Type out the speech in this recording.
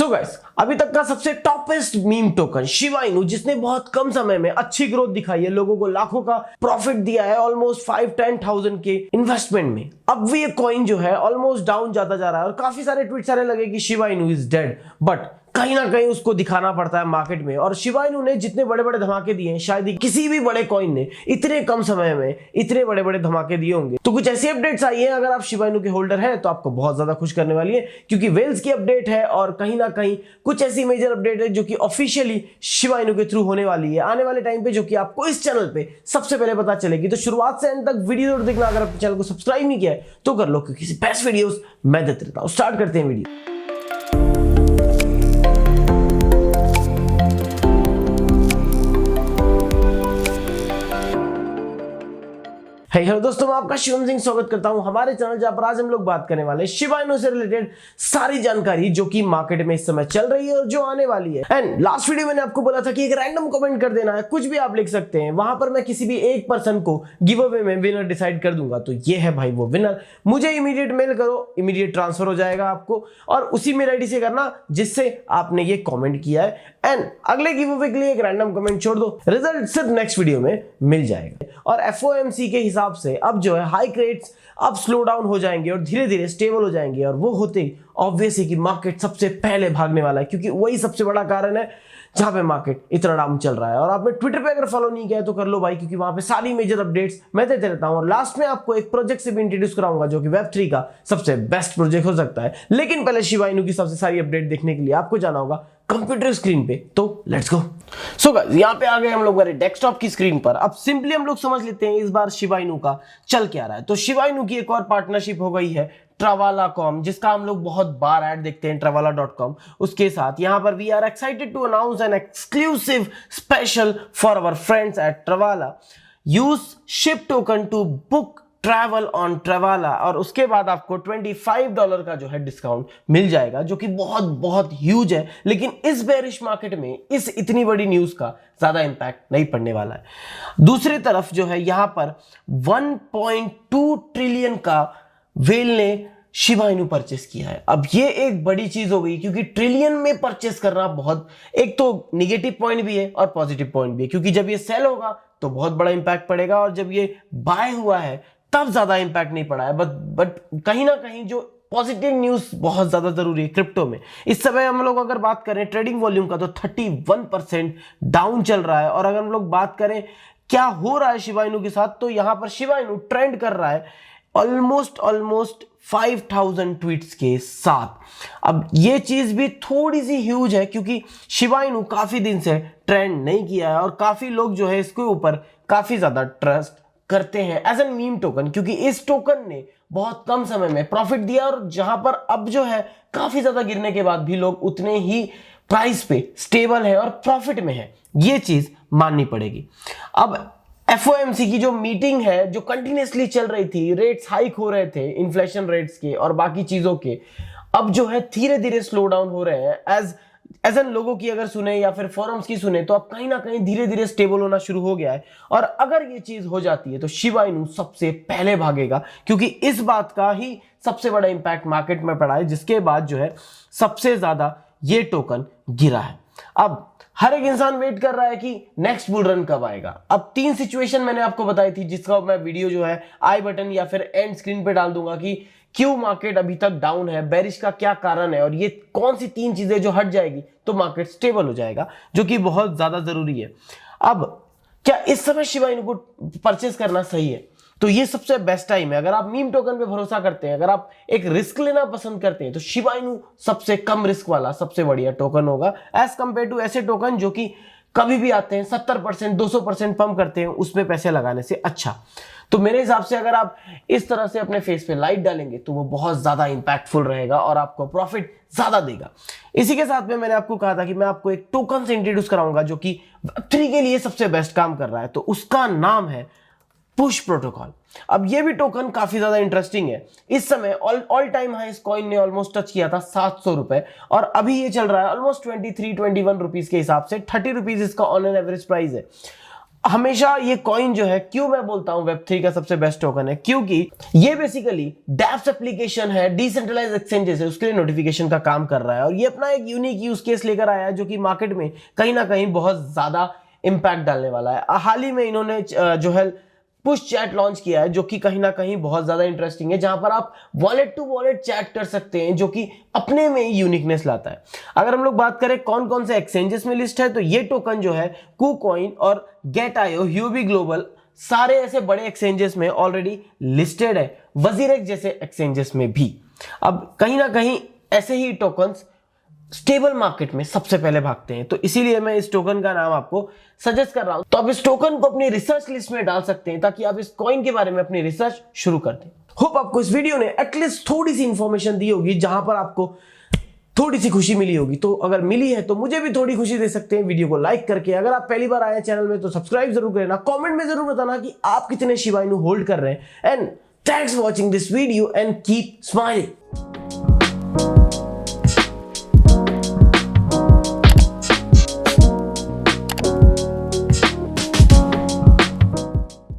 So guys, अभी तक का सबसे toppest meme token Shiba Inu, जिसने बहुत कम समय में अच्छी ग्रोथ दिखाई है, लोगों को लाखों का प्रॉफिट दिया है, ऑलमोस्ट 5-10,000 के इन्वेस्टमेंट में। अब भी ये कॉइन जो है ऑलमोस्ट डाउन जाता जा रहा है और काफी सारे ट्वीट्स आने लगे कि Shiba Inu is dead, but कहीं ना कहीं उसको दिखाना पड़ता है मार्केट में। और शिबा इनू ने जितने बड़े बड़े धमाके दिए हैं, शायद ही किसी भी बड़े कॉइन ने इतने कम समय में इतने बड़े बड़े धमाके दिए होंगे। तो कुछ ऐसी अपडेट्स आई हैं, अगर आप शिबा इनू के होल्डर हैं तो आपको बहुत ज्यादा खुश करने वाली है, क्योंकि वेल्स की अपडेट है और कहीं ना कहीं कुछ ऐसी मेजर अपडेट है जो कि ऑफिशियली शिबा इनू के थ्रू होने वाली है आने वाले टाइम पे, जो कि आपको इस चैनल पे सबसे पहले पता चलेगी। तो शुरुआत से एंड तक वीडियो जरूर देखना। अगर आप चैनल को सब्सक्राइब नहीं किया है तो कर लो, क्योंकि बेस्ट वीडियोस मैं देते रहता हूं। स्टार्ट करते हैं वीडियो। हेलो दोस्तों, मैं आपका शिवम सिंह स्वागत करता हूं हमारे चैनल, जहां पर आज हम लोग बात करने वाले हैं शिबा इनू से रिलेटेड सारी जानकारी जो कि मार्केट में इस समय चल रही है और जो आने वाली है। एंड लास्ट वीडियो मैंने आपको बोला था कि एक रैंडम कमेंट कर देना है, कुछ भी आप लिख सकते हैं, वहां पर मैं किसी भी एक पर्सन को गिव अवे में विनर डिसाइड कर दूंगा। तो ये है भाई वो विनर। मुझे इमीडिएट मेल करो, इमीडिएट ट्रांसफर हो जाएगा आपको, और उसी मेल आईडी से करना जिससे आपने ये कॉमेंट किया है। एंड अगले गिव अवे के लिए एक रैंडम कमेंट छोड़ दो, रिजल्ट सिर्फ नेक्स्ट वीडियो में मिल जाएगा। और FOMC के हिसाब से अब जो है हाइक रेट्स अब स्लो डाउन हो जाएंगे और धीरे धीरे स्टेबल हो जाएंगे, और वो होते ही ऑब्वियस है कि मार्केट सबसे पहले भागने वाला है, क्योंकि वही सबसे बड़ा कारण है जहां पे मार्केट इतना डाउन चल रहा है। और आपने ट्विटर पे अगर फॉलो नहीं किया है तो कर लो भाई, क्योंकि वहां पे सारी मेजर अपडेट्स मैं देते रहता हूं। और लास्ट में आपको एक प्रोजेक्ट से भी इंट्रोड्यूस कराऊंगा जो कि Web3 का सबसे बेस्ट प्रोजेक्ट हो सकता है। लेकिन पहले शिबा इनू की सबसे सारी अपडेट देखने के लिए आपको जाना होगा कंप्यूटर स्क्रीन पे। तो लेट्स गो। सो गाइस, यहां पे आ गए हम लोग मेरे डेस्कटॉप की स्क्रीन पर। अब सिंपली हम लोग समझ लेते हैं इस बार शिबा इनू का चल क्या रहा है। तो शिबा इनू की एक और पार्टनरशिप हो गई है Travala.com, जिसका हम लोग बहुत बार ऐड देखते हैं Travala.com। उसके साथ यहां पर we are excited to announce an exclusive special for our friends at Travala। Use ship token to book travel on Travala, और उसके बाद आपको $25 का जो है डिस्काउंट मिल जाएगा, जो कि बहुत बहुत ह्यूज है। लेकिन इस बेरिश मार्केट में इस इतनी बड़ी न्यूज का ज्यादा इंपैक्ट नहीं पड़ने वाला है। दूसरी तरफ जो है यहां पर 1.2 ट्रिलियन का वेल ने शिबा इनू परचेस किया है। अब ये एक बड़ी चीज हो गई, क्योंकि ट्रिलियन में परचेस करना बहुत, एक तो निगेटिव पॉइंट भी है और पॉजिटिव पॉइंट भी है, क्योंकि जब ये सेल होगा तो बहुत बड़ा इंपैक्ट पड़ेगा, और जब ये बाय हुआ है तब ज्यादा इंपैक्ट नहीं पड़ा है। बट कहीं ना कहीं जो पॉजिटिव न्यूज बहुत ज्यादा जरूरी है क्रिप्टो में। इस समय हम लोग अगर बात करें ट्रेडिंग वॉल्यूम का, तो 31% डाउन चल रहा है। और अगर हम लोग बात करें क्या हो रहा है शिबा इनू के साथ, तो यहां पर शिबा इनू ट्रेंड कर रहा है ऑलमोस्ट 5,000 ट्वीट्स के साथ। अब ये चीज भी थोड़ी सी ह्यूज है, क्योंकि शिबा इनू काफी दिन से ट्रेंड नहीं किया है, और काफी लोग जो है इसके ऊपर काफी ज्यादा ट्रस्ट करते हैं एज एन मीम टोकन, क्योंकि इस टोकन ने बहुत कम समय में प्रॉफिट दिया, और जहां पर अब जो है काफी ज्यादा गिरने के बाद भी लोग उतने ही प्राइस पे स्टेबल है और प्रॉफिट में है। ये चीज माननी पड़ेगी। अब FOMC की जो मीटिंग है, जो कंटिन्यूसली चल रही थी, रेट्स हाइक हो रहे थे इन्फ्लेशन रेट्स के और बाकी चीजों के, अब जो है धीरे धीरे स्लो डाउन हो रहे हैं। एज एन लोगों की अगर सुने या फिर फोरम्स की सुने, तो अब कहीं ना कहीं धीरे धीरे स्टेबल होना शुरू हो गया है। और अगर ये चीज हो जाती है तो शिबा इनू सबसे पहले भागेगा, क्योंकि इस बात का ही सबसे बड़ा इंपैक्ट मार्केट में पड़ा है, जिसके बाद जो है सबसे ज्यादा ये टोकन गिरा है। अब हर एक इंसान वेट कर रहा है कि नेक्स्ट बुल रन कब आएगा। अब 3 सिचुएशन मैंने आपको बताई थी, जिसका मैं वीडियो जो है आई बटन या फिर एंड स्क्रीन पे डाल दूंगा, कि क्यों मार्केट अभी तक डाउन है, बेरिश का क्या कारण है, और ये कौन सी 3 चीजें जो हट जाएगी तो मार्केट स्टेबल हो जाएगा, जो कि बहुत ज्यादा जरूरी है। अब क्या इस समय शिबा इनू को परचेस करना सही है? तो ये सबसे बेस्ट टाइम है। अगर आप मीम टोकन पे भरोसा करते हैं, अगर आप एक रिस्क लेना पसंद करते हैं, तो शिबा इनू सबसे कम रिस्क वाला सबसे बढ़िया टोकन होगा, एज कंपेयर टू ऐसे टोकन जो कि कभी भी आते हैं 70% 200% पंप करते हैं, उसमें पैसे लगाने से अच्छा। तो मेरे हिसाब से अगर आप इस तरह से अपने फेस पे लाइट डालेंगे तो वो बहुत ज्यादा इंपैक्टफुल रहेगा और आपको प्रॉफिट ज्यादा देगा। इसी के साथ में मैंने आपको कहा था कि मैं आपको एक टोकन से इंट्रोड्यूस कराऊंगा जो कि Web3 के लिए सबसे बेस्ट काम कर रहा है, तो उसका नाम है पुश प्रोटोकॉल। अब ये भी टोकन काफी ज्यादा इंटरेस्टिंग है। इस समय ऑल टाइम हाई इस कॉइन ने ऑलमोस्ट टच किया था 700 रुपए, और अभी ये चल रहा है ऑलमोस्ट 23-21 रुपीज के हिसाब से 30 रुपीज इसका ऑन एन एवरेज प्राइस है। हमेशा ये कॉइन जो है, क्यों मैं बोलता हूं वेब3 का सबसे बेस्ट टोकन है, क्योंकि ये बेसिकली डैप्स एप्लीकेशन है, डिसेंट्रलाइज्ड एक्सचेंजेस है, उसके लिए नोटिफिकेशन का काम कर रहा है और ये अपना एक यूनिक यूज केस लेकर आया है जो कि मार्केट में कहीं ना कहीं बहुत ज्यादा इंपैक्ट डालने वाला है। हाल ही में इन्होंने जो है पुश चैट लॉन्च किया है जो कि कहीं ना कहीं बहुत ज्यादा इंटरेस्टिंग है, जहां पर आप वॉलेट टू वॉलेट चैट कर सकते हैं, जो कि अपने में यूनिकनेस लाता है। अगर हम लोग बात करें कौन कौन से एक्सचेंजेस में लिस्ट है, तो ये टोकन जो है KuCoin और Gate.io, ह्यूबी ग्लोबल, सारे ऐसे बड़े एक्सचेंजेस में ऑलरेडी लिस्टेड है, WazirX जैसे एक्सचेंजेस में भी। अब कहीं ना कहीं ऐसे ही टोकन्स स्टेबल मार्केट में सबसे पहले भागते हैं, तो इसीलिए मैं इस टोकन का नाम आपको सजेस्ट कर रहा हूं। तो आप इस टोकन को अपनी रिसर्च लिस्ट में डाल सकते हैं ताकि आप इस कॉइन के बारे में अपनी रिसर्च शुरू कर दें। होप आपको इस वीडियो ने एटलीस्ट थोड़ी सी इंफॉर्मेशन दी होगी जहां पर आपको थोड़ी सी खुशी मिली होगी। तो अगर मिली है तो मुझे भी थोड़ी खुशी दे सकते हैं वीडियो को लाइक करके। अगर आप पहली बार आए चैनल में तो सब्सक्राइब जरूर करना, कमेंट में जरूर बताना कि आप कितने शिबा इनू होल्ड कर रहे हैं। And thanks for watching this video and keep smiling.